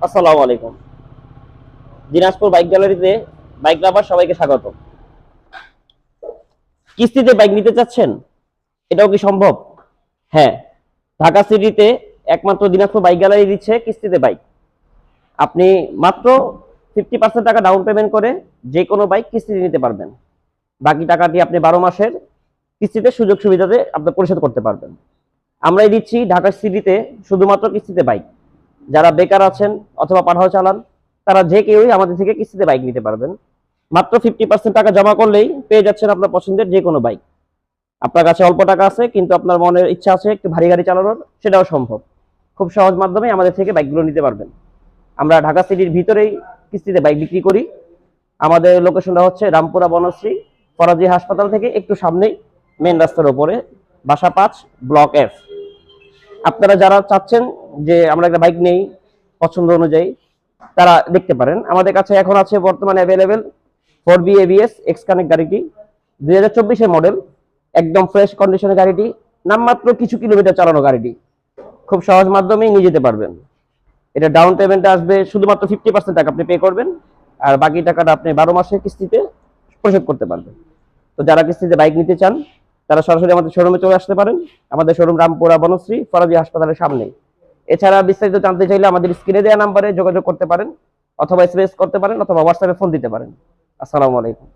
আসসালামু আলাইকুম। দিনাজপুর বাইক গ্যালারিতে বাইক লাভার সবাইকে স্বাগত। কিস্তিতে বাইক নিতে চাচ্ছেন? এটাও কি সম্ভব? হ্যাঁ, ঢাকা সিটিতে একমাত্র দিনাজপুর বাইক গ্যালারি দিচ্ছে কিস্তিতে বাইক। আপনি মাত্র 50% টাকা ডাউন পেমেন্ট করে যে কোনো বাইক কিস্তিতে নিতে পারবেন। বাকি টাকাটি আপনি 12 মাসের কিস্তিতে সুযোগ সুবিধাতে আপনি পরিশোধ করতে পারবেন। আমরাই দিচ্ছি ঢাকা সিটিতে শুধুমাত্র কিস্তিতে বাইক। যারা বেকার আছেন অথবা পাঠাও চালান, তারা যে কেউই আমাদের থেকে কিস্তিতে বাইক নিতে পারবেন। মাত্র 50% টাকা জমা করলেই পেয়ে যাচ্ছেন আপনার পছন্দের যে কোনো বাইক। আপনার কাছে অল্প টাকা আছে কিন্তু আপনার মনের ইচ্ছা আছে একটু ভারী গাড়ি চালানোর, সেটাও সম্ভব। খুব সহজ মাধ্যমে আমাদের থেকে বাইকগুলো নিতে পারবেন। আমরা ঢাকা সিটির ভিতরেই কিস্তিতে বাইক বিক্রি করি। আমাদের লোকেশনটা হচ্ছে রামপুরা বনশ্রী ফরাজি হাসপাতাল থেকে একটু সামনেই, মেন রাস্তার উপরে, বাসা 5, ব্লক F। আপনারা যারা চাচ্ছেন যে আমরা একটা বাইক নেই পছন্দ অনুযায়ী, তারা দেখতে পারেন। আমাদের কাছে এখন আছে বর্তমানে available 4B ABS x connect গাড়িটি, 2024-এর মডেল, একদম ফ্রেশ কন্ডিশনের গাড়িটি, নামমাত্র কিছু কিলোমিটার চালানো গাড়িটি। খুব সহজ মাধ্যমেই নিয়ে যেতে পারবেন। এটা ডাউন পেমেন্ট আসবে শুধুমাত্র 50% টাকা আপনি পে করবেন, আর বাকি টাকাটা আপনি 12 মাসের কিস্তিতে পরিশোধ করতে পারবেন। তো যারা কিস্তিতে বাইক নিতে চান তারা সরাসরি আমাদের শোরুমে চলে আসতে পারেন। আমাদের শোরুম রামপুরা বনশ্রী ফরাজি হাসপাতালের সামনে। এছাড়া বিস্তারিত জানতে চাইলে আমাদের স্ক্রিনে দেওয়া নাম্বারে যোগাযোগ করতে পারেন, অথবা SMS করতে পারেন, অথবা হোয়াটসঅ্যাপে ফোন দিতে পারেন। আসসালামু আলাইকুম।